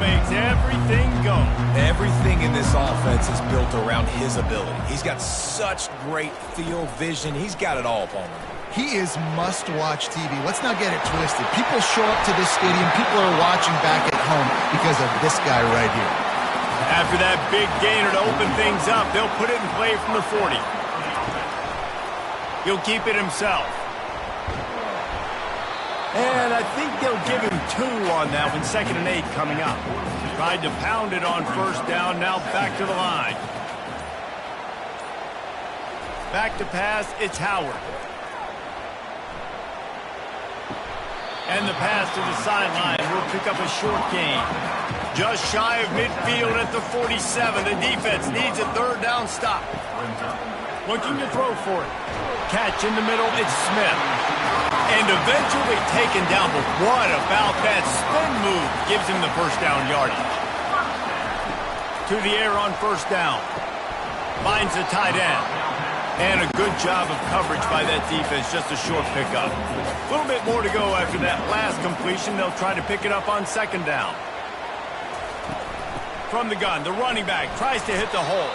makes everything go. Everything in this offense is built around his ability. He's got such great field vision. He's got it all, Palmer. He is must-watch TV. Let's not get it twisted. People show up to this stadium. People are watching back at home because of this guy right here. After that big gainer to open things up, they'll put it in play from the 40. He'll keep it himself. And I think they'll give him 2 on that one. 2nd and 8 coming up. Tried to pound it on first down. Now back to the line. Back to pass. It's Howard. And the pass to the sideline will pick up a short gain. Just shy of midfield at the 47. The defense needs a 3rd down stop. Looking to throw for it. Catch in the middle. It's Smith. And eventually taken down. But what about that spin move? Gives him the first down yardage. To the air on first down. Finds the tight end. And a good job of coverage by that defense. Just a short pickup. A little bit more to go after that last completion. They'll try to pick it up on 2nd down. From the gun, the running back tries to hit the hole.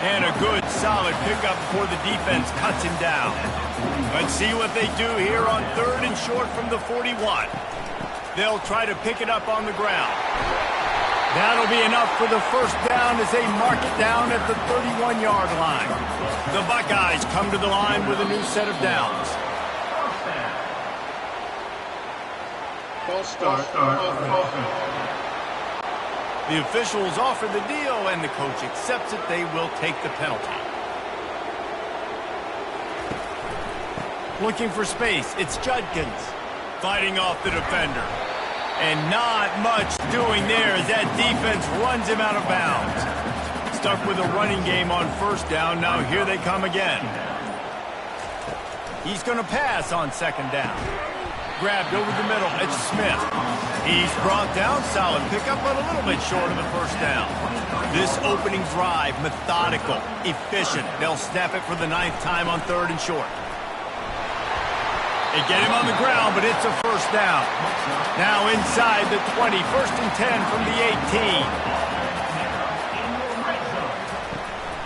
And a good, solid pickup before the defense cuts him down. Let's see what they do here on 3rd and short from the 41. They'll try to pick it up on the ground. That'll be enough for the first down as they mark it down at the 31-yard line. The Buckeyes come to the line with a new set of downs. False start. The officials offer the deal, and the coach accepts it. They will take the penalty. Looking for space. It's Judkins fighting off the defender. And not much doing there as that defense runs him out of bounds. Stuck with a running game on first down. Now here they come again. He's going to pass on 2nd down. Grabbed over the middle. It's Smith. He's brought down. Solid pickup, but a little bit short of the first down. This opening drive, methodical, efficient. They'll snap it for the 9th time on 3rd and short. They get him on the ground, but it's a first down. Now inside the 20. 1st and 10 from the 18.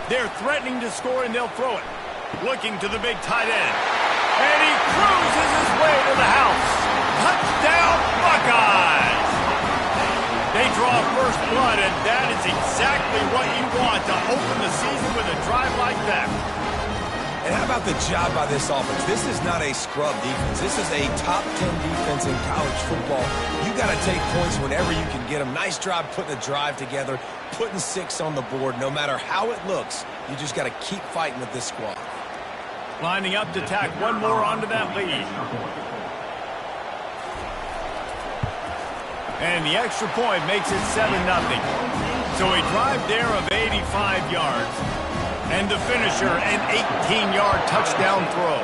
They're threatening to score, and they'll throw it. Looking to the big tight end. And he cruises his way to the house. Touchdown, Buckeyes! They draw first blood, and that is exactly what you want to open the season with a drive like that. And how about the job by this offense? This is not a scrub defense. This is a top 10 defense in college football. You got to take points whenever you can get them. Nice job putting a drive together, putting 6 on the board. No matter how it looks, you just got to keep fighting with this squad. Lining up to tack one more onto that lead. And the extra point makes it 7-0. So a drive there of 85 yards. And the finisher, an 18-yard touchdown throw.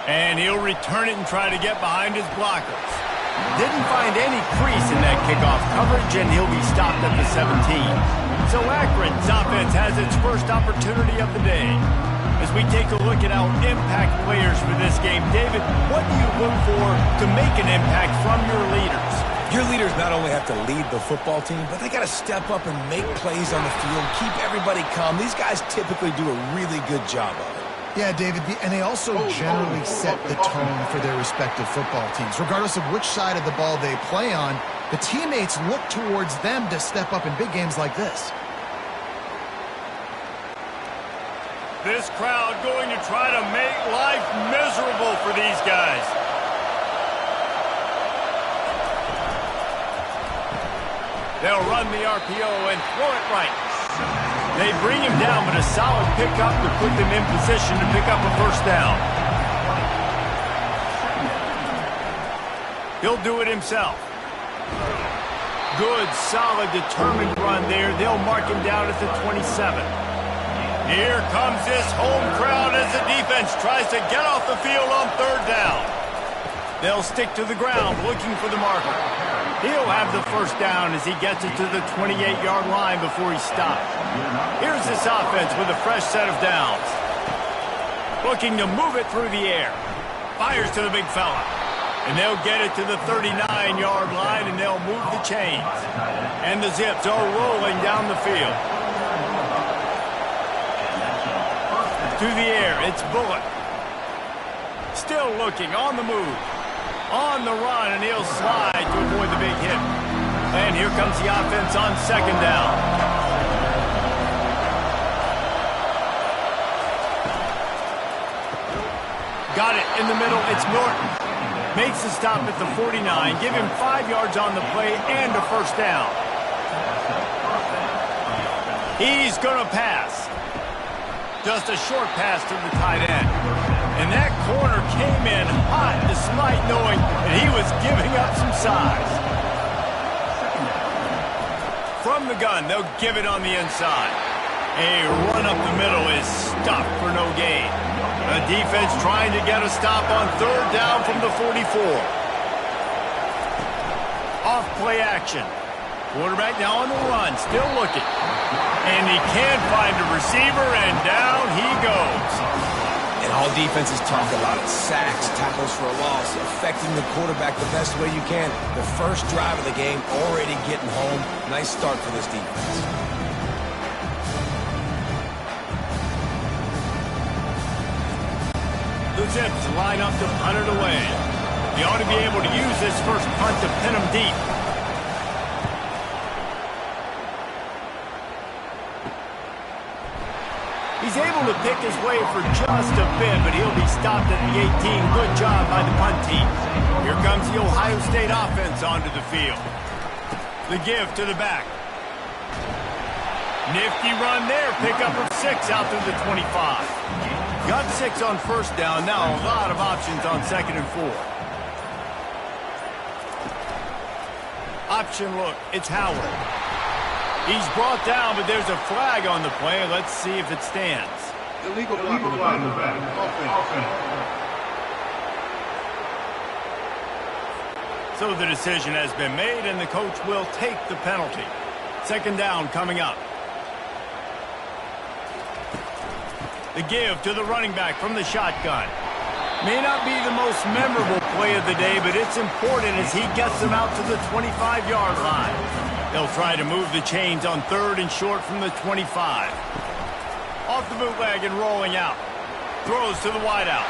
And he'll return it and try to get behind his blockers. Didn't find any crease in that kickoff coverage, and he'll be stopped at the 17. So Akron's offense has its first opportunity of the day. As we take a look at our impact players for this game, David, what do you look for to make an impact from your leaders? Your leaders not only have to lead the football team, but they got to step up and make plays on the field, keep everybody calm. These guys typically do a really good job of it. Yeah, David, and they also generally set the tone for their respective football teams. Regardless of which side of the ball they play on, the teammates look towards them to step up in big games like this. This crowd going to try to make life miserable for these guys. They'll run the RPO and throw it right. They bring him down, but a solid pickup to put them in position to pick up a first down. He'll do it himself. Good, solid, determined run there. They'll mark him down at the 27. Here comes this home crowd as the defense tries to get off the field on 3rd down. They'll stick to the ground looking for the marker. He'll have the first down as he gets it to the 28-yard line before he stops. Here's this offense with a fresh set of downs. Looking to move it through the air. Fires to the big fella. And they'll get it to the 39-yard line, and they'll move the chains. And the Zips are rolling down the field. To the air, it's Bullock. Still looking, on the move. On the run, and he'll slide to avoid the big hit. And here comes the offense on second down. Got it in the middle. It's Norton. Makes the stop at the 49. Give him 5 yards on the play and a first down. He's going to pass. Just a short pass to the tight end. And that corner came in hot despite knowing that he was giving up some size. From the gun, they'll give it on the inside. A run up the middle is stopped for no gain. The defense trying to get a stop on third down from the 44. Off play action. Quarterback now on the run, still looking. And he can't find a receiver, and down he goes. And all defenses talk about it. Sacks, tackles for a loss, affecting the quarterback the best way you can. The first drive of the game already getting home. Nice start for this defense. The Zips line up to punt it away. They ought to be able to use this first punt to pin them deep. He's able to pick his way for just a bit, but he'll be stopped at the 18. Good job by the punt team. Here comes the Ohio State offense onto the field. The give to the back. Nifty run there. Pickup of 6 out to the 25. Got 6 on first down. Now a lot of options on second and 4. Option look. It's Howard. He's brought down, but there's a flag on the play. Let's see if it stands. Illegal block in the back. So the decision has been made, and the coach will take the penalty. Second down coming up. The give to the running back from the shotgun. May not be the most memorable play of the day, but it's important as he gets them out to the 25-yard line. They'll try to move the chains on third and short from the 25. Off the bootleg and rolling out. Throws to the wideout.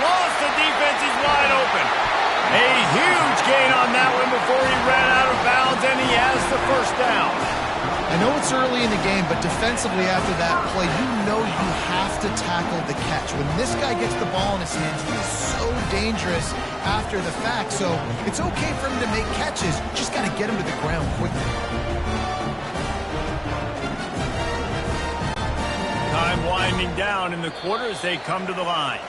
Lost the defense, he's wide open. A huge gain on that one before he ran out of bounds, and he has the first down. I know it's early in the game, but defensively after that play, you know you have to tackle the catch. When this guy gets the ball in his hands, he is so dangerous after the fact. So it's okay for him to make catches. Just got to get him to the ground quickly. Time winding down in the quarter as they come to the line.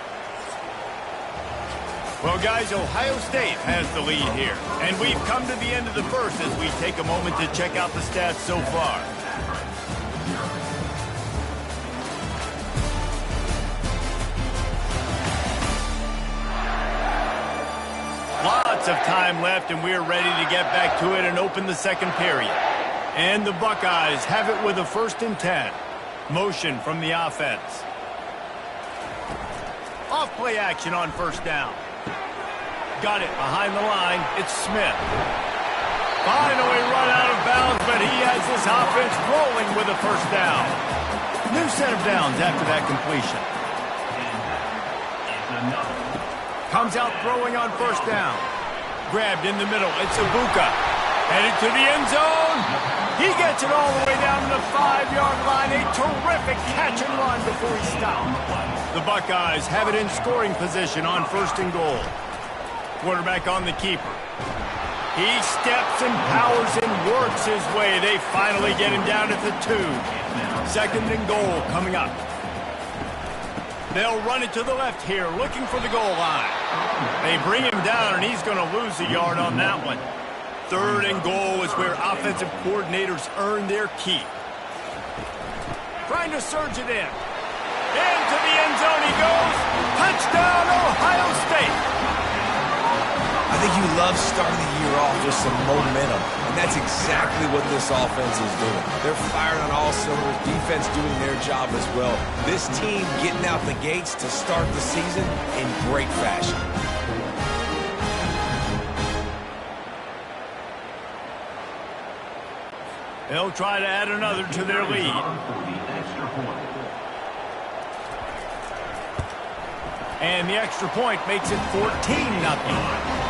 Well, guys, Ohio State has the lead here. And we've come to the end of the first as we take a moment to check out the stats so far. Lots of time left, and we're ready to get back to it and open the second period. And the Buckeyes have it with a 1st and 10. Motion from the offense. Off play action on first down. Got it behind the line. It's Smith. Finally run out of bounds, but he has this offense rolling with a first down. New set of downs after that completion. Comes out throwing on first down. Grabbed in the middle. It's Ibuka. Headed to the end zone. He gets it all the way down to the 5-yard line. A terrific catch and run before he stopped. The Buckeyes have it in scoring position on 1st and goal. Quarterback on the keeper. He steps and powers and works his way. They finally get him down at the 2. 2nd and goal coming up. They'll run it to the left here, looking for the goal line. They bring him down, and he's going to lose a yard on that one. 3rd and goal is where offensive coordinators earn their keep. Trying to surge it in. Into the end zone he goes. Touchdown, Ohio State. I think you love starting the year off with some momentum, and that's exactly what this offense is doing. They're firing on all cylinders, defense doing their job as well. This team getting out the gates to start the season in great fashion. They'll try to add another to their lead. And the extra point makes it 14-0.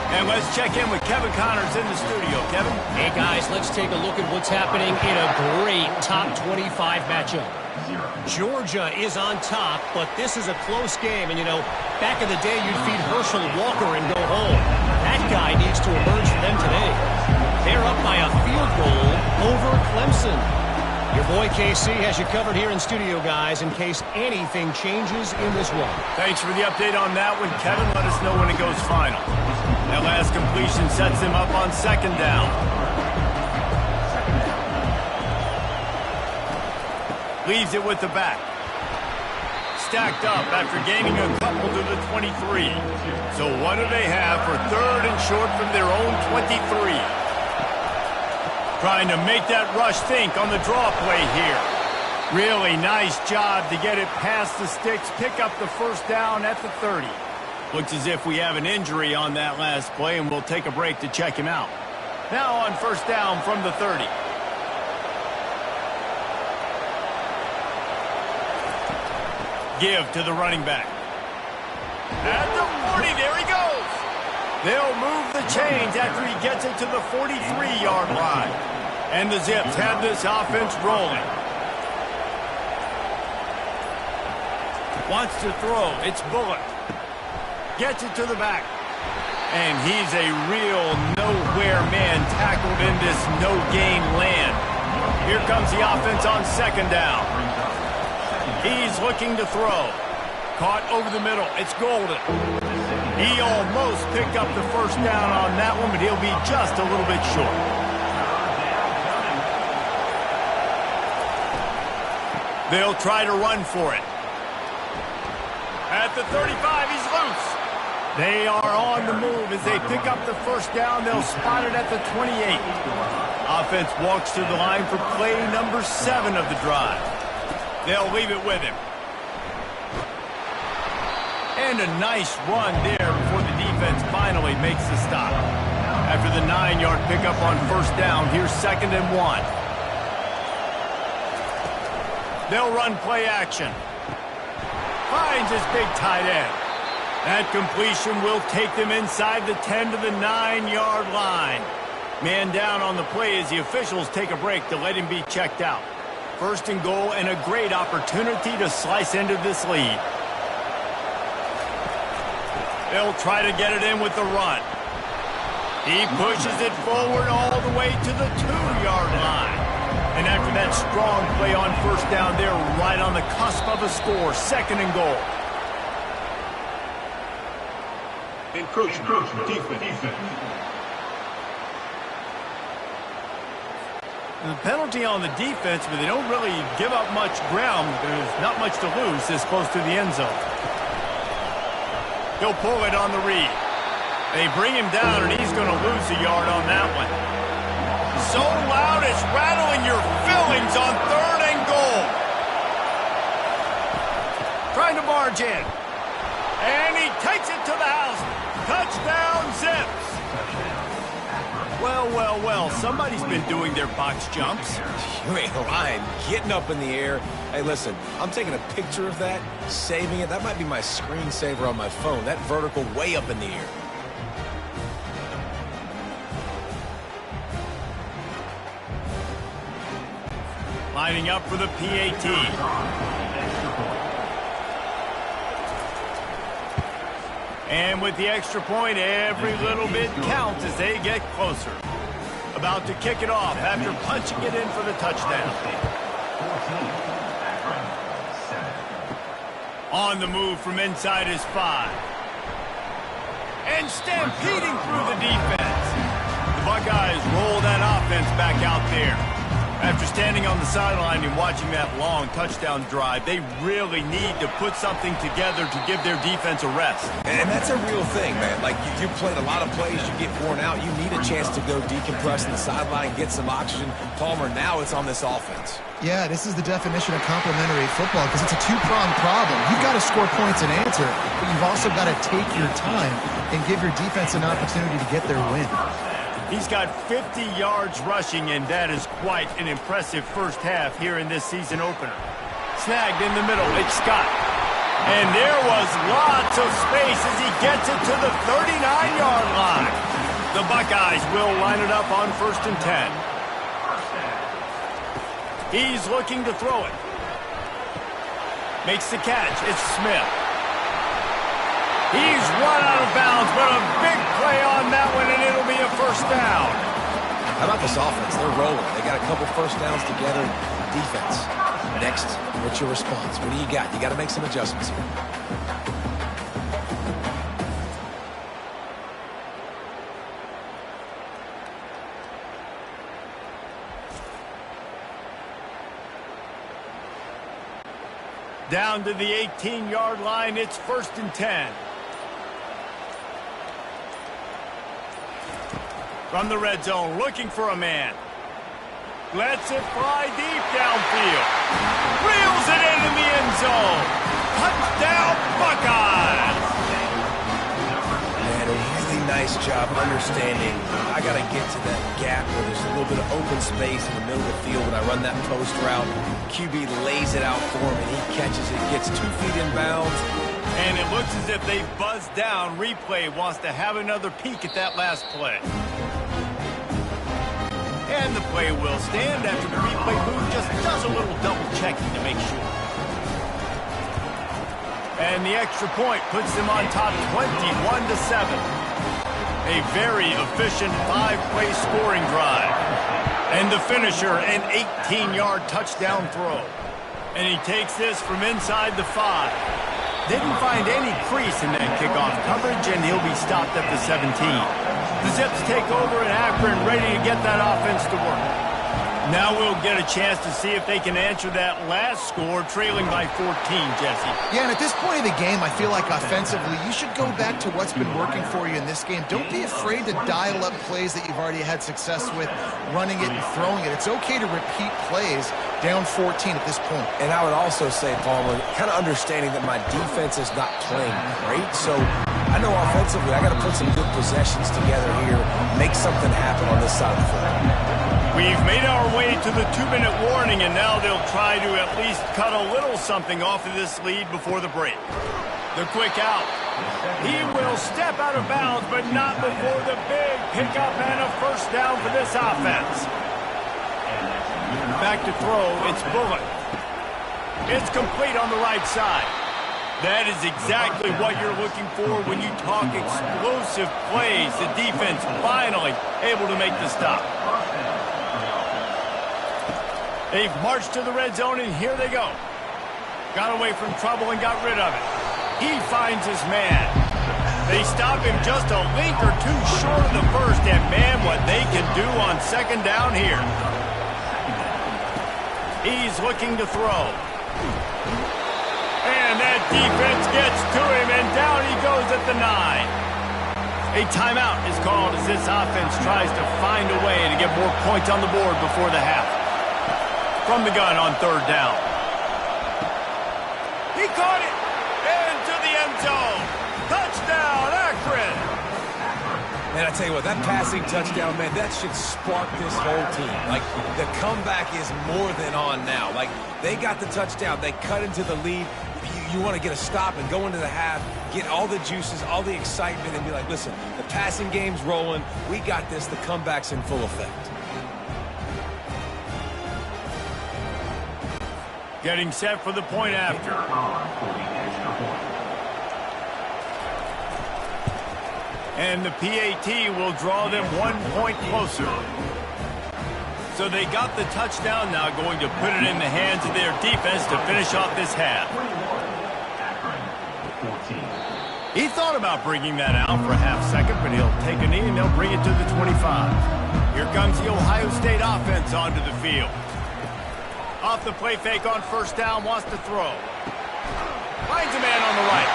And let's check in with Kevin Connors in the studio. Kevin? Hey, guys, let's take a look at what's happening in a great top 25 matchup. Georgia is on top, but this is a close game. And, you know, back in the day, you'd feed Herschel Walker and go home. That guy needs to emerge for them today. They're up by a field goal over Clemson. Your boy KC has you covered here in studio, guys, in case anything changes in this one. Thanks for the update on that one, Kevin. Let us know when it goes final. That last completion sets them up on second down. Leaves it with the back. Stacked up after gaining a couple to the 23. So what do they have for third and short from their own 23? Trying to make that rush think on the draw play here. Really nice job to get it past the sticks, pick up the first down at the 30. Looks as if we have an injury on that last play, and we'll take a break to check him out. Now on first down from the 30. Give to the running back. At the 40, there he goes. They'll move the chains after he gets it to the 43-yard line. And the Zips have this offense rolling. Wants to throw. It's Bullock. Gets it to the back. And he's a real nowhere man tackled in this no-gain land. Here comes the offense on second down. He's looking to throw. Caught over the middle. It's Golden. He almost picked up the first down on that one, but he'll be just a little bit short. They'll try to run for it. At the 35, he's loose. They are on the move as they pick up the first down. They'll spot it at the 28. Offense walks to the line for play number 7 of the drive. They'll leave it with him. And a nice run there before the defense finally makes the stop. After the 9-yard pickup on first down, here's 2nd and 1. They'll run play action. Finds his big tight end. That completion will take them inside the 10 to the 9-yard line. Man down on the play as the officials take a break to let him be checked out. 1st and goal and a great opportunity to slice into this lead. They'll try to get it in with the run. He pushes it forward all the way to the 2-yard line. And after that strong play on first down, they're right on the cusp of a score. 2nd and goal. Encroachment. Defense. The penalty on the defense, but they don't really give up much ground. There's not much to lose this close to the end zone. He'll pull it on the read. They bring him down, and he's going to lose a yard on that one. So loud it's rattling your fillings on 3rd and goal. Trying to barge in. And he takes it to the house. Touchdown, Zips. Well, somebody's been doing their box jumps. You ain't lying. Getting up in the air. Hey, listen, I'm taking a picture of that, saving it. That might be my screensaver on my phone. That vertical way up in the air. Lining up for the PAT. And with the extra point, every little bit counts as they get closer. About to kick it off after punching it in for the touchdown. On the move from inside his 5. And stampeding through the defense. The Buckeyes roll that offense back out there. After standing on the sideline and watching that long touchdown drive, they really need to put something together to give their defense a rest. And that's a real thing, man. Like, you played a lot of plays, you get worn out, you need a chance to go decompress in the sideline, get some oxygen. Palmer, now it's on this offense. Yeah, this is the definition of complementary football because it's a two-pronged problem. You've got to score points and answer, but you've also got to take your time and give your defense an opportunity to get their win. He's got 50 yards rushing, and that is quite an impressive first half here in this season opener. Snagged in the middle, it's Scott. And there was lots of space as he gets it to the 39-yard line. The Buckeyes will line it up on 1st and 10. He's looking to throw it. Makes the catch. It's Smith. He's run out of bounds, but a big play on that one, and it'll be a first down. How about this offense? They're rolling. They got a couple first downs together. Defense. Next, what's your response? What do you got? You got to make some adjustments here. Down to the 18-yard line, it's 1st and 10. From the red zone, looking for a man. Lets it fly deep downfield. Reels it into the end zone. Touchdown, Buckeyes! Man, a really nice job understanding. I got to get to that gap where there's a little bit of open space in the middle of the field when I run that post route. QB lays it out for him, and he catches it, gets 2 feet in bounds. And it looks as if they buzzed down. Replay wants to have another peek at that last play. And the play will stand after the replay booth just does a little double checking to make sure. And the extra point puts them on top 21-7. A very efficient 5-play scoring drive. And the finisher, an 18-yard touchdown throw. And he takes this from inside the 5. Didn't find any crease in that kickoff coverage, and he'll be stopped at the 17. The Zips take over in Akron, ready to get that offense to work. Now we'll get a chance to see if they can answer that last score, trailing by 14, Jesse. Yeah, and at this point of the game, I feel like offensively, you should go back to what's been working for you in this game. Don't be afraid to dial up plays that you've already had success with, running it and throwing it. It's okay to repeat plays down 14 at this point. And I would also say, Palmer, kind of understanding that my defense is not playing great, so I know offensively I got to put some good possessions together here, make something happen on this side of the football. We've made our way to the 2-minute warning, and now they'll try to at least cut a little something off of this lead before the break. The quick out. He will step out of bounds, but not before the big pickup and a first down for this offense. Back to throw, it's Bullock. It's complete on the right side. That is exactly what you're looking for when you talk explosive plays. The defense finally able to make the stop. They've marched to the red zone, and here they go. Got away from trouble and got rid of it. He finds his man. They stop him just a link or two short of the first, and man, what they can do on 2nd down here. He's looking to throw. And that defense gets to him, and down he goes at the 9. A timeout is called as this offense tries to find a way to get more points on the board before the half. From the gun on 3rd down. He caught it into the end zone. Touchdown, Akron. Man, I tell you what, that passing touchdown, man, that should spark this whole team. Like, the comeback is more than on now. Like, they got the touchdown. They cut into the lead. You want to get a stop and go into the half, get all the juices, all the excitement, and be like, listen, the passing game's rolling. We got this. The comeback's in full effect. Getting set for the point after. And the PAT will draw them 1 point closer. So they got the touchdown, now going to put it in the hands of their defense to finish off this half. He thought about bringing that out for a half second, but he'll take a knee and they'll bring it to the 25. Here comes the Ohio State offense onto the field. Off the play fake on 1st down, wants to throw. Finds a man on the right.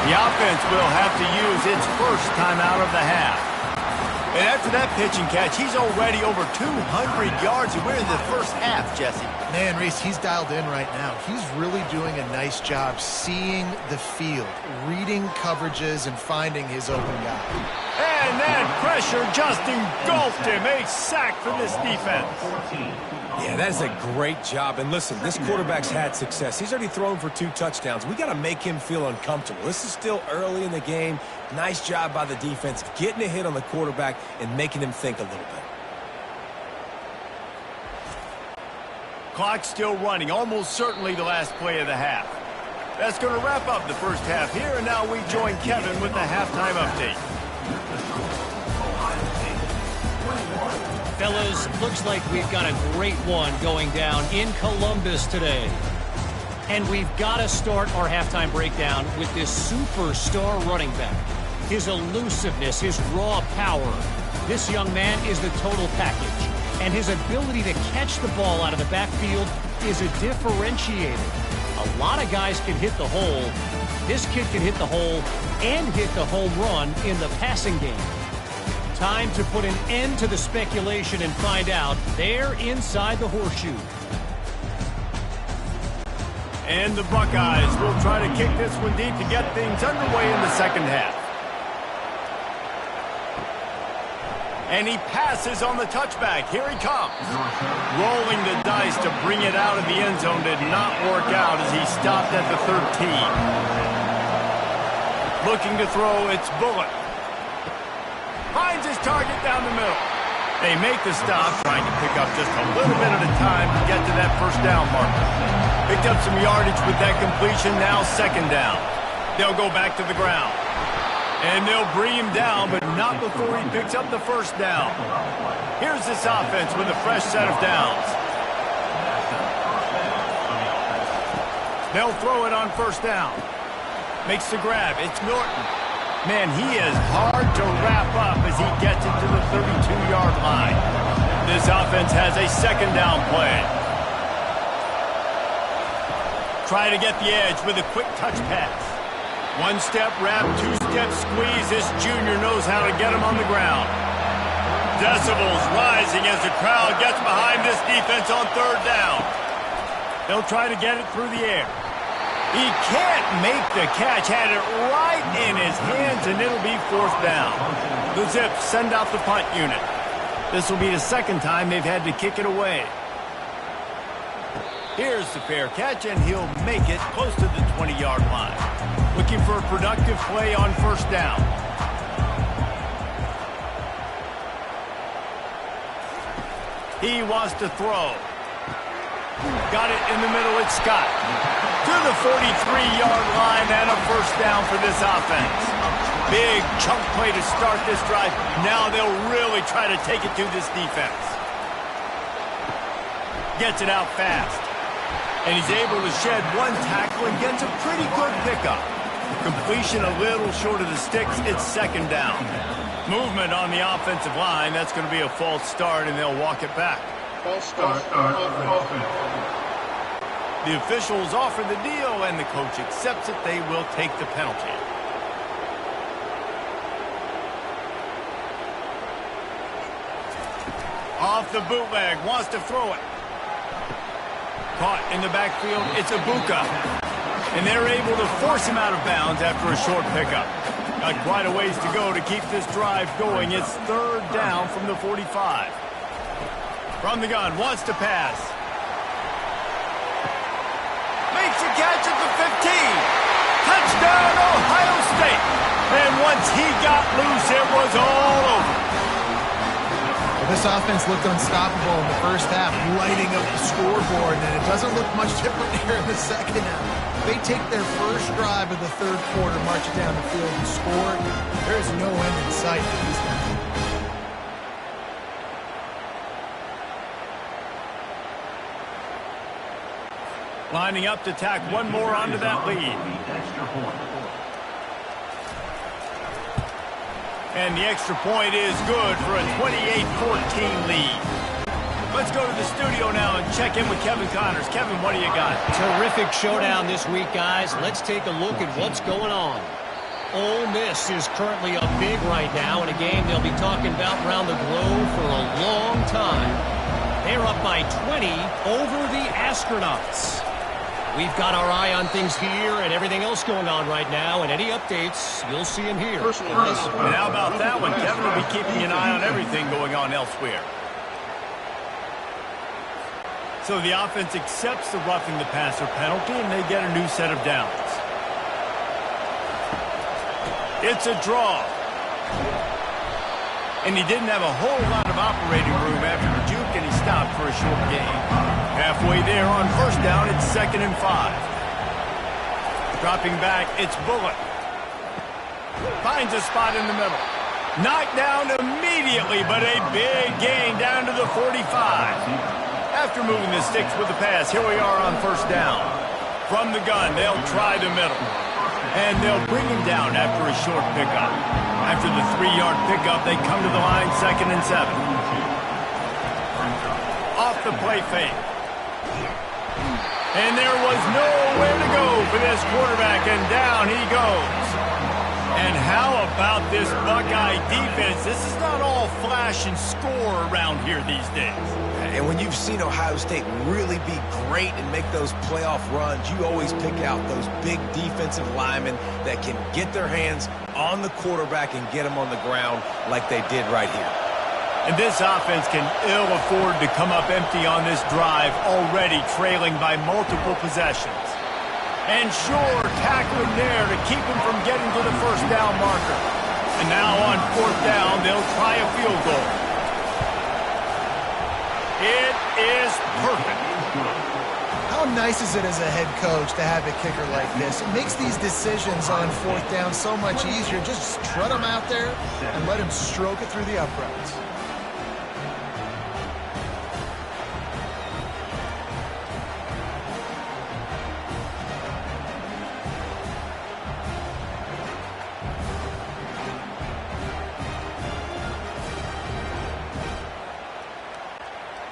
The offense will have to use its first timeout of the half. And after that pitch and catch, he's already over 200 yards, and we're in the first half, Jesse. Man, Reese, he's dialed in right now. He's really doing a nice job seeing the field, reading coverages, and finding his open guy. And that pressure just engulfed him. A sack for this defense. Yeah, that is a great job. And listen, this quarterback's had success. He's already thrown for 2 touchdowns. We got to make him feel uncomfortable. This is still early in the game. Nice job by the defense, getting a hit on the quarterback and making him think a little bit. Clock still running, almost certainly the last play of the half. That's going to wrap up the first half here, and now we join Kevin with the halftime update. Fellas, looks like we've got a great one going down in Columbus today. And we've got to start our halftime breakdown with this superstar running back. His elusiveness, his raw power. This young man is the total package. And his ability to catch the ball out of the backfield is a differentiator. A lot of guys can hit the hole. This kid can hit the hole and hit the home run in the passing game. Time to put an end to the speculation and find out there inside the horseshoe. And the Buckeyes will try to kick this one deep to get things underway in the second half. And he passes on the touchback. Here he comes. Rolling the dice to bring it out of the end zone did not work out as he stopped at the 13. Looking to throw, it's Bullock. Finds his target down the middle. They make the stop, trying to pick up just a little bit at a time to get to that first down marker. Picked up some yardage with that completion, now second down. They'll go back to the ground. And they'll bring him down, but not before he picks up the first down. Here's this offense with a fresh set of downs. They'll throw it on first down. Makes the grab. It's Norton. Man, he is hard to wrap up as he gets it to the 32-yard line. This offense has a second down play. Try to get the edge with a quick touch pass. One-step wrap, two-step squeeze. This junior knows how to get him on the ground. Decibels rising as the crowd gets behind this defense on third down. They'll try to get it through the air. He can't make the catch. Had it right in his hands, and it'll be fourth down. The Zips send out the punt unit. This will be the second time they've had to kick it away. Here's the fair catch, and he'll make it close to the 20-yard line. Looking for a productive play on first down. He wants to throw. Got it in the middle. It's Scott. To the 43-yard line and a first down for this offense. Big chunk play to start this drive. Now they'll really try to take it to this defense. Gets it out fast. And he's able to shed one tackle and gets a pretty good pickup. Completion a little short of the sticks. It's second down. Movement on the offensive line. That's going to be a false start, and they'll walk it back. False start. The officials offer the deal, and the coach accepts it. They will take the penalty. Off the bootleg. Wants to throw it. Caught in the backfield. It's Ibuka. And they're able to force him out of bounds after a short pickup. Got quite a ways to go to keep this drive going. It's third down from the 45. From the gun, wants to pass. Makes a catch at the 15. Touchdown, Ohio State. And once he got loose, it was all over. This offense looked unstoppable in the first half, lighting up the scoreboard, and it doesn't look much different here in the second half. They take their first drive of the third quarter, march it down the field, and score. There's no end in sight for these guys. Lining up to tack one more onto that lead. And the extra point is good for a 28-14 lead. Let's go to the studio now and check in with Kevin Connors. Kevin, what do you got? Terrific showdown this week, guys. Let's take a look at what's going on. Ole Miss is currently up big right now in a game they'll be talking about around the globe for a long time. They're up by 20 over the Astronauts. We've got our eye on things here and everything else going on right now, and any updates, you'll see them here. And how about that one? Kevin will be keeping an eye on everything going on elsewhere. So the offense accepts the roughing the passer penalty, and they get a new set of downs. It's a draw. And he didn't have a whole lot of operating room after the juke, and he stopped for a short gain. Halfway there on first down, it's 2nd and 5. Dropping back, it's Bullock. Finds a spot in the middle. Knocked down immediately, but a big gain down to the 45. After moving the sticks with the pass, here we are on first down. From the gun, they'll try the middle. And they'll bring him down after a short pickup. After the 3-yard pickup, they come to the line 2nd and 7. Off the play fake. And there was nowhere to go for this quarterback, and down he goes. And how about this Buckeye defense? This is not all flash and score around here these days. And when you've seen Ohio State really be great and make those playoff runs, you always pick out those big defensive linemen that can get their hands on the quarterback and get him on the ground like they ddid right here. And this offense can ill afford to come up empty on this drive, already trailing by multiple possessions. And sure, tackling there to keep him from getting to the first down marker. And now on 4th down, they'll try a field goal. It is perfect. How nice is it as a head coach to have a kicker like this? It makes these decisions on 4th down so much easier. Just strut him out there and let him stroke it through the uprights.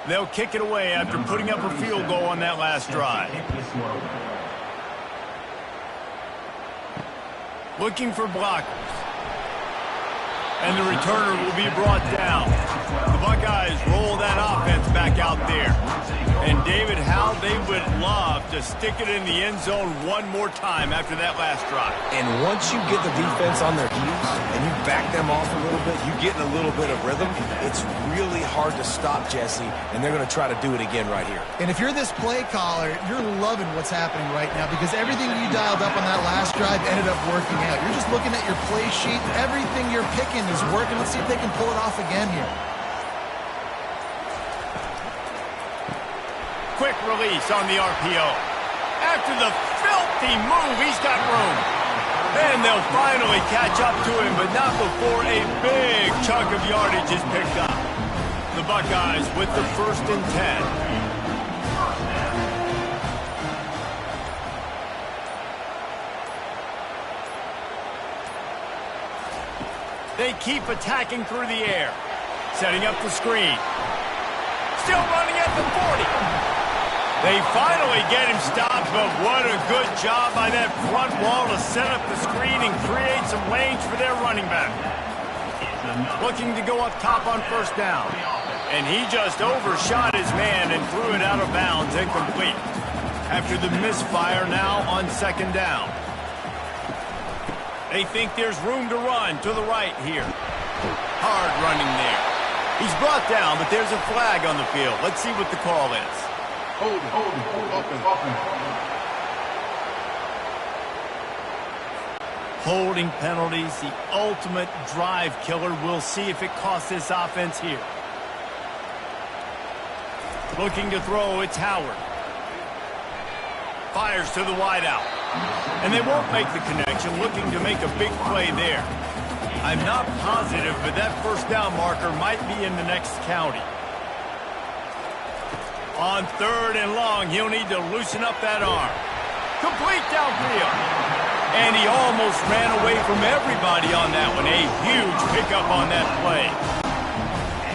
They'll kick it away after putting up a field goal on that last drive. Looking for blockers. And the returner will be brought down. The Buckeyes roll that offense back out there. And David, how they would love to stick it in the end zone one more time after that last drive. And once you get the defense on their heels and you back them off a little bit, you get in a little bit of rhythm, it's really hard to stop, Jesse, and they're going to try to do it again right here. And if you're this play caller, you're loving what's happening right now because everything you dialed up on that last drive ended up working out. You're just looking at your play sheet. Everything you're picking is working. Let's see if they can pull it off again here. Quick release on the RPO. After the filthy move, he's got room. And they'll finally catch up to him, but not before a big chunk of yardage is picked up. The Buckeyes with the 1st and 10. They keep attacking through the air. Setting up the screen. Still running at the 40. They finally get him stopped, but what a good job by that front wall to set up the screen and create some lanes for their running back. Looking to go up top on first down. And he just overshot his man and threw it out of bounds, incomplete. After the misfire, now on 2nd down. They think there's room to run to the right here. Hard running there. He's brought down, but there's a flag on the field. Let's see what the call is. Holding penalties, the ultimate drive killer. We'll see if it costs this offense here. Looking to throw, it's Howard. Fires to the wideout. And they won't make the connection, looking to make a big play there. I'm not positive, but that first down marker might be in the next county. On 3rd and long, he'll need to loosen up that arm. Complete downfield. And he almost ran away from everybody on that one. A huge pickup on that play.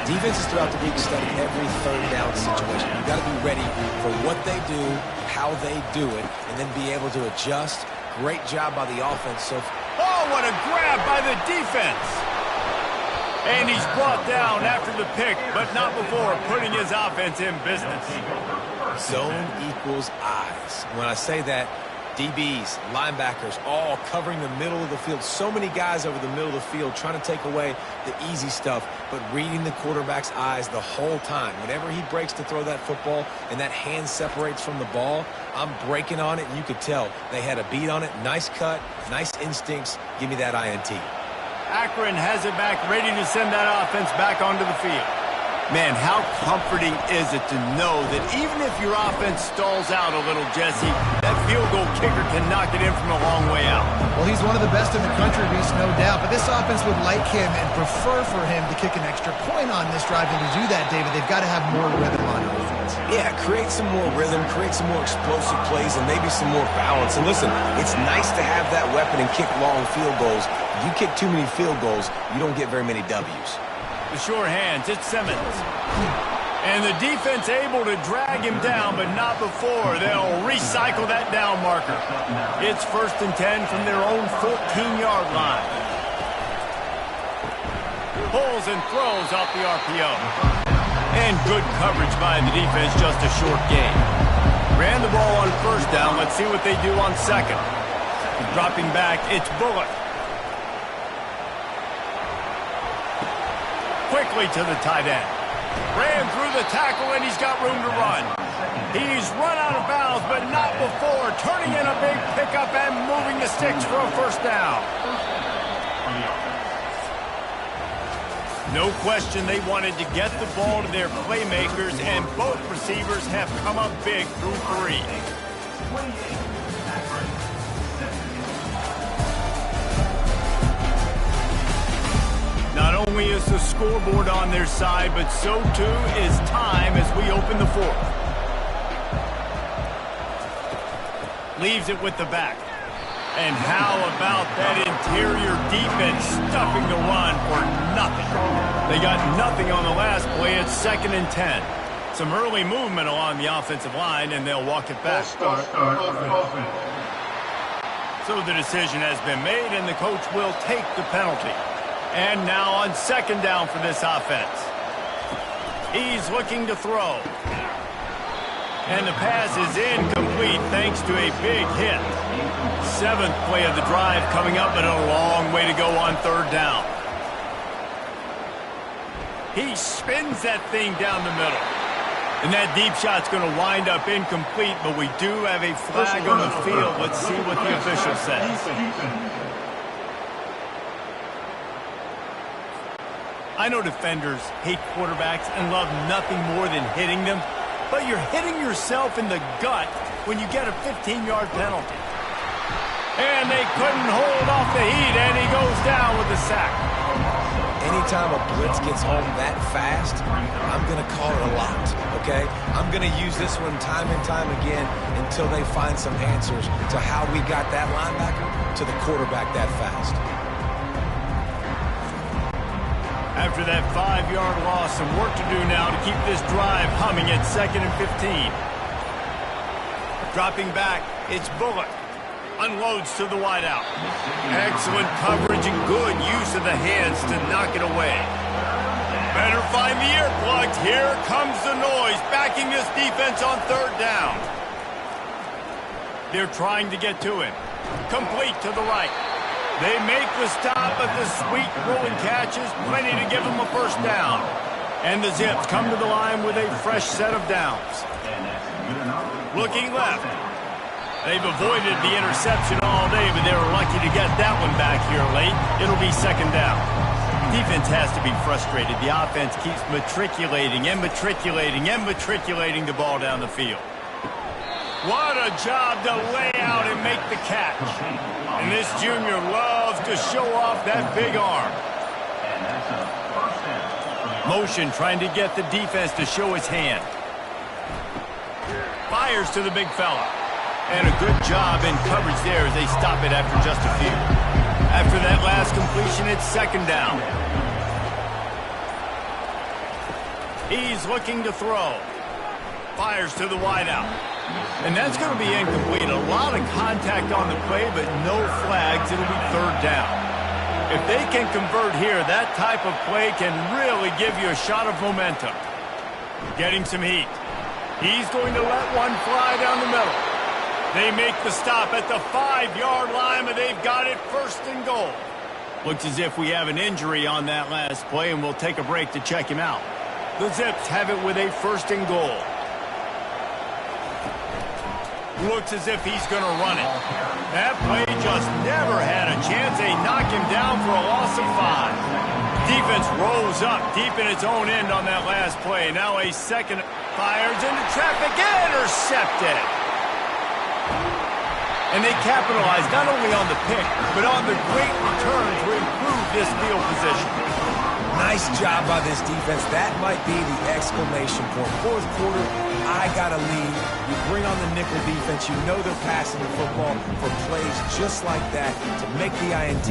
Defenses throughout the league study every 3rd down situation. You've got to be ready for what they do, how they do it, and then be able to adjust. Great job by the offense. So, oh, what a grab by the defense. And he's brought down after the pick, but not before putting his offense in business. Zone equals eyes. When I say that, DBs, linebackers, all covering the middle of the field. So many guys over the middle of the field trying to take away the easy stuff, but reading the quarterback's eyes the whole time. Whenever he breaks to throw that football and that hand separates from the ball, I'm breaking on it, and you could tell they had a beat on it. Nice cut, nice instincts. Give me that INT. Akron has it back, ready to send that offense back onto the field. Man, how comforting is it to know that even if your offense stalls out a little, Jesse, that field goal kicker can knock it in from a long way out. Well, he's one of the best in the country, Reese, no doubt. But this offense would like him and prefer for him to kick an extra point on this drive. And to do that, David, they've got to have more rhythm on offense. Yeah, create some more rhythm, create some more explosive plays, and maybe some more balance. And listen, it's nice to have that weapon and kick long field goals. If you kick too many field goals, you don't get very many W's. The sure hands, it's Simmons. And the defense able to drag him down, but not before they'll recycle that down marker. It's 1st and 10 from their own 14-yard line. Pulls and throws off the RPO. And good coverage by the defense, just a short gain. Ran the ball on 1st down. Let's see what they do on 2nd. Dropping back, it's Bullock. Quickly to the tight end. Ran through the tackle, and he's got room to run. He's run out of bounds, but not before turning in a big pickup and moving the sticks for a 1st down. No question they wanted to get the ball to their playmakers, and both receivers have come up big through 3. Not only is the scoreboard on their side, but so too is time as we open the 4th. Leaves it with the back. And how about that interior defense stuffing the run for nothing? They got nothing on the last play. It's 2nd and 10. Some early movement along the offensive line, and they'll walk it back. So the decision has been made, and the coach will take the penalty. And now on 2nd down for this offense. He's looking to throw. And the pass is incomplete thanks to a big hit. 7th play of the drive coming up, but a long way to go on 3rd down. He spins that thing down the middle. And that deep shot's going to wind up incomplete, but we do have a flag on the field. Let's see what the official says. I know defenders hate quarterbacks and love nothing more than hitting them, but you're hitting yourself in the gut when you get a 15-yard penalty. And they couldn't hold off the heat, and he goes down with the sack. Anytime a blitz gets home that fast, I'm going to call it a lot, okay? I'm going to use this one time and time again until they find some answers to how we got that linebacker to the quarterback that fast. After that 5-yard loss, some work to do now to keep this drive humming at 2nd and 15. Dropping back, it's Bullock. Unloads to the wideout. Excellent coverage and good use of the hands to knock it away. Better find the earplugs. Here comes the noise, backing this defense on 3rd down. They're trying to get to him. Complete to the right. They make the stop, but the sweet rolling catch is plenty to give them a 1st down. And the Zips come to the line with a fresh set of downs. Looking left. They've avoided the interception all day, but they were lucky to get that one back here late. It'll be 2nd down. Defense has to be frustrated. The offense keeps matriculating and matriculating and matriculating the ball down the field. What a job to lay out and make the catch. And this junior loves to show off that big arm. Motion trying to get the defense to show his hand. Fires to the big fella. And a good job in coverage there as they stop it after just a few. After that last completion, it's 2nd down. He's looking to throw. Fires to the wideout. And that's going to be incomplete. A lot of contact on the play, but no flags. It'll be 3rd down. If they can convert here, that type of play can really give you a shot of momentum. Getting some heat. He's going to let one fly down the middle. They make the stop at the 5-yard line, and they've got it first and goal. Looks as if we have an injury on that last play, and we'll take a break to check him out. The Zips have it with a first and goal. Looks as if he's going to run it. That play just never had a chance. They knock him down for a loss of 5. Defense rolls up deep in its own end on that last play. Now a second fires into traffic. Intercepted. And they capitalize not only on the pick, but on the great return to improve this field position. Nice job by this defense. That might be the exclamation point. Fourth quarter, I got a lead. You bring on the nickel defense. You know they're passing the football for plays just like that to make the INT,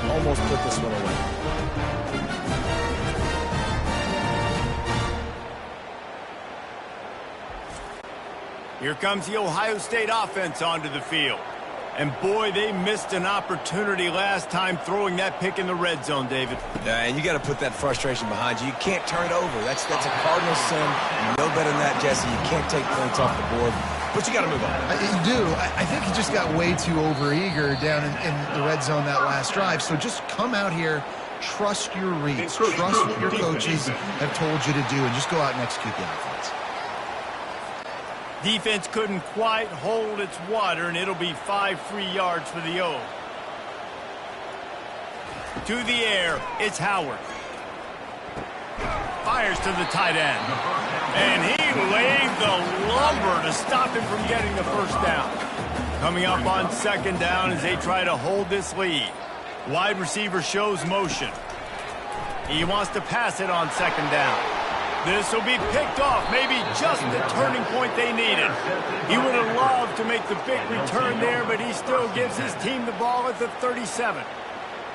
almost put this one away. Here comes the Ohio State offense onto the field. And boy, they missed an opportunity last time throwing that pick in the red zone, David. Yeah, and you got to put that frustration behind you. You can't turn it over. That's a cardinal sin. You know better than that, Jesse. You can't take points off the board. But you got to move on. You do. I think he just got way too overeager down in the red zone that last drive. So just come out here, trust your reads, trust what your coaches have told you to do, and just go out and execute the offense. Defense couldn't quite hold its water, and it'll be 5 free yards for the O. To the air, it's Howard. Fires to the tight end. And he laid the lumber to stop him from getting the first down. Coming up on second down as they try to hold this lead. Wide receiver shows motion. He wants to pass it on second down. This will be picked off, maybe just the turning point they needed. He would have loved to make the big return there, but he still gives his team the ball at the 37.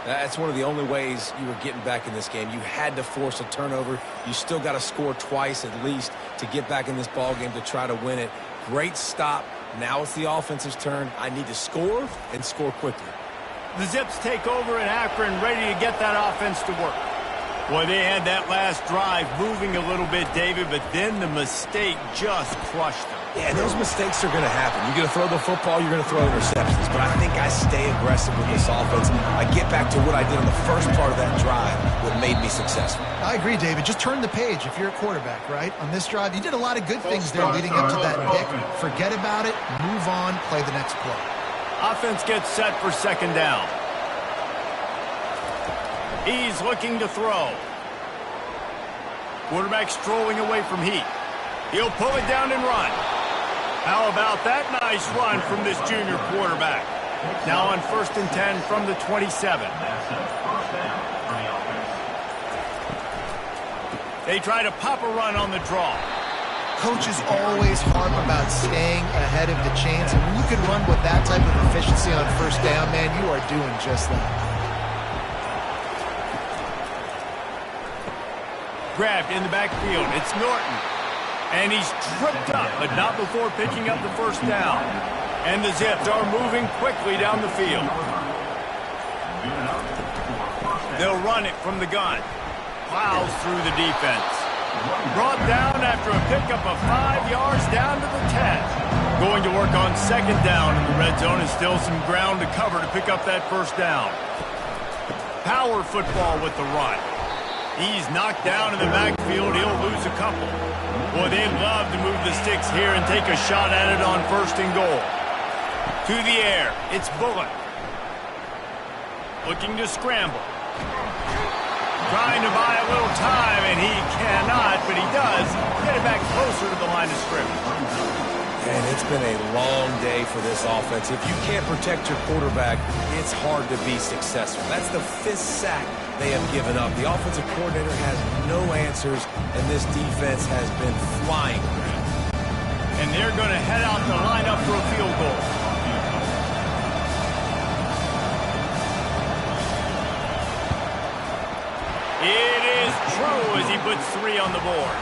That's one of the only ways you were getting back in this game. You had to force a turnover. You still got to score twice at least to get back in this ball game to try to win it. Great stop. Now it's the offense's turn. I need to score and score quickly. The Zips take over in Akron, ready to get that offense to work. Boy, they had that last drive moving a little bit, David, but then the mistake just crushed them. Yeah, those mistakes are going to happen. You're going to throw the football, you're going to throw interceptions. But I think I stay aggressive with this offense. I get back to what I did on the first part of that drive that made me successful. I agree, David. Just turn the page if you're a quarterback, right? On this drive, you did a lot of good things there leading up to that pick. Forget about it, move on, play the next play. Offense gets set for second down. He's looking to throw. Quarterback strolling away from heat. He'll pull it down and run. How about that nice run from this junior quarterback? Now on 1st and 10 from the 27. They try to pop a run on the draw. Coaches always harp about staying ahead of the chains, and when you can run with that type of efficiency on first down, man, you are doing just that. Grabbed in the backfield. It's Norton. And he's tripped up, but not before picking up the first down. And the Zips are moving quickly down the field. They'll run it from the gun. Plows through the defense. Brought down after a pickup of 5 yards down to the 10. Going to work on second down in the red zone, and still some ground to cover to pick up that first down. Power football with the run. He's knocked down in the backfield. He'll lose a couple. Boy, they'd love to move the sticks here and take a shot at it on 1st and goal. To the air, it's Bullock. Looking to scramble. Trying to buy a little time, and he cannot, but he does get it back closer to the line of scrimmage. And it's been a long day for this offense. If you can't protect your quarterback, it's hard to be successful. That's the 5th sack they have given up. The offensive coordinator has no answers, and this defense has been flying. And they're going to head out the lineup for a field goal. It is true as he puts 3 on the board.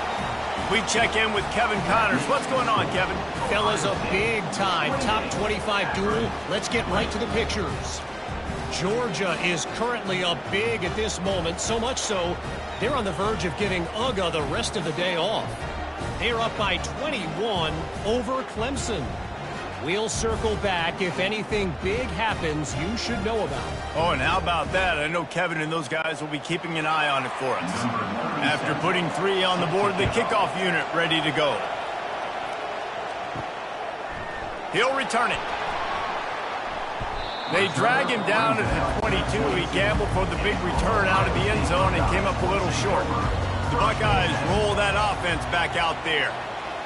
We check in with Kevin Connors. What's going on, Kevin? Fellas, a big-time top 25 duel. Let's get right to the pictures. Georgia is currently up big at this moment, so much so they're on the verge of getting UGA the rest of the day off. They're up by 21 over Clemson. We'll circle back if anything big happens you should know about. Oh, and how about that? I know Kevin and those guys will be keeping an eye on it for us. After putting 3 on the board, the kickoff unit ready to go. He'll return it. They drag him down at the 22. He gambled for the big return out of the end zone and came up a little short. The Buckeyes roll that offense back out there.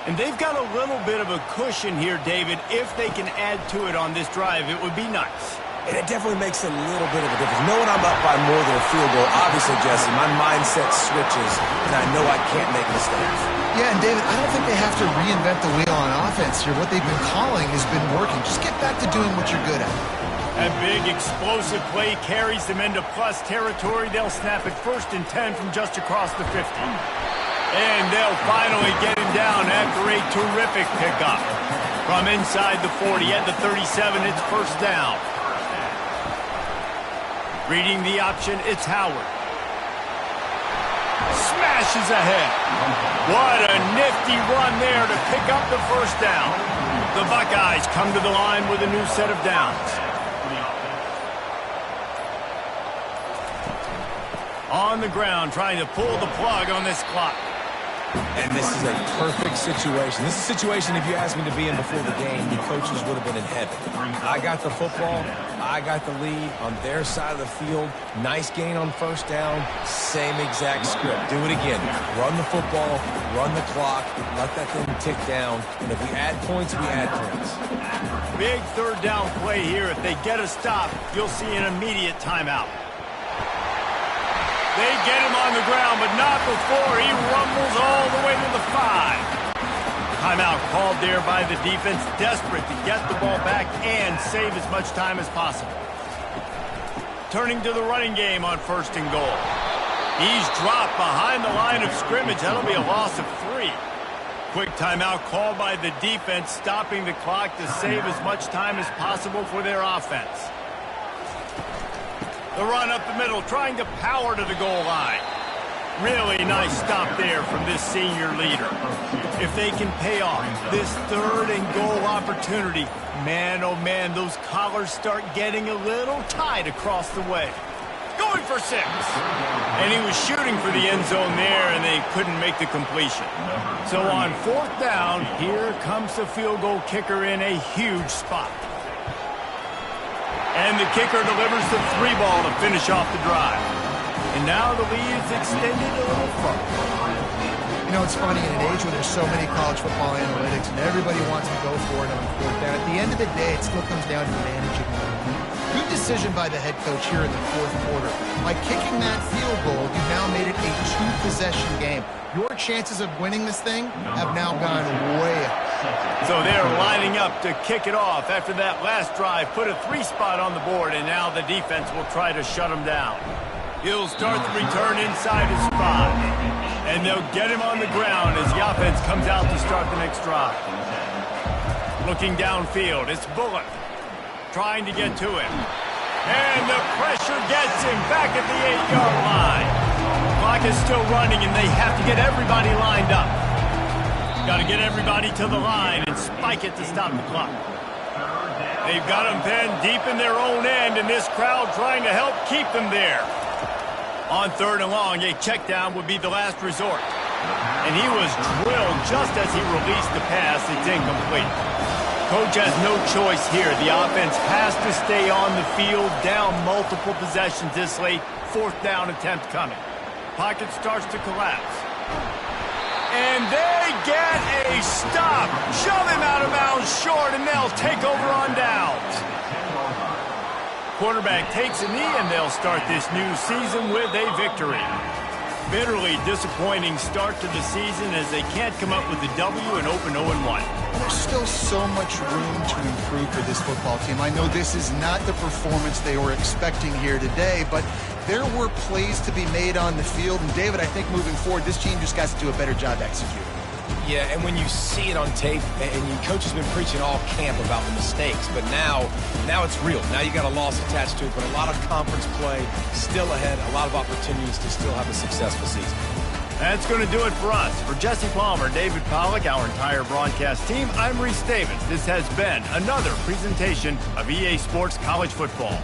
And they've got a little bit of a cushion here, David. If they can add to it on this drive, it would be nice. And it definitely makes a little bit of a difference. Knowing I'm up by more than a field goal, obviously, Jesse, my mindset switches, and I know I can't make mistakes. Yeah, and David, I don't think they have to reinvent the wheel on offense here. What they've been calling has been working. Just get back to doing what you're good at. That big explosive play carries them into plus territory. They'll snap it 1st and 10 from just across the 50. And they'll finally get him down after a terrific pickup. From inside the 40 at the 37, it's 1st down. Reading the option, it's Howard. Smashes ahead. What a nifty run there to pick up the 1st down. The Buckeyes come to the line with a new set of downs. On the ground, trying to pull the plug on this clock. And this is a perfect situation. This is a situation, if you asked me to be in before the game, the coaches would have been in heaven. I got the football. I got the lead on their side of the field. Nice gain on 1st down. Same exact script. Do it again. Run the football. Run the clock. Let that thing tick down. And if we add points, we add points. Big 3rd down play here. If they get a stop, you'll see an immediate timeout. They get him on the ground, but not before he rumbles all the way to the 5. Timeout called there by the defense, desperate to get the ball back and save as much time as possible. Turning to the running game on 1st and goal. He's dropped behind the line of scrimmage. That'll be a loss of 3. Quick timeout called by the defense, stopping the clock to save as much time as possible for their offense. The run up the middle, trying to power to the goal line. Really nice stop there from this senior leader. If they can pay off this 3rd and goal opportunity, man, oh man, those collars start getting a little tight across the way. Going for 6. And he was shooting for the end zone there, and they couldn't make the completion. So on 4th down, here comes the field goal kicker in a huge spot. And the kicker delivers the 3 ball to finish off the drive. And now the lead is extended a little further. You know, it's funny, in an age when there's so many college football analytics and everybody wants to go for it on 4th down, at the end of the day, it still comes down to managing the lead. Good decision by the head coach here in the 4th quarter. By kicking that field goal, you've now made it a 2-possession game. Your chances of winning this thing have now gone way up. So they're lining up to kick it off after that last drive. Put a 3 spot on the board, and now the defense will try to shut them down. He'll start the return inside his 5. And they'll get him on the ground as the offense comes out to start the next drive. Looking downfield, it's Bullock trying to get to him. And the pressure gets him back at the 8-yard line. Clock is still running, and they have to get everybody lined up. Got to get everybody to the line and spike it to stop the clock. They've got them pinned deep in their own end, and this crowd trying to help keep them there. On 3rd and long, a check down would be the last resort. And he was drilled just as he released the pass. It's incomplete. Coach has no choice here. The offense has to stay on the field, down multiple possessions this late. 4th down attempt coming. Pocket starts to collapse. And they get a stop. Shove him out of bounds short, and they'll take over on downs. Quarterback takes a knee, and they'll start this new season with a victory. Bitterly disappointing start to the season as they can't come up with a W and open 0-1. There's still so much room to improve for this football team. I know this is not the performance they were expecting here today, but there were plays to be made on the field. And, David, I think moving forward, this team just got to do a better job executing. Yeah, and when you see it on tape, and your coach has been preaching all camp about the mistakes, but now it's real. Now you got a loss attached to it, but a lot of conference play still ahead, a lot of opportunities to still have a successful season. That's going to do it for us. For Jesse Palmer, David Pollack, our entire broadcast team, I'm Reese Davis. This has been another presentation of EA Sports College Football.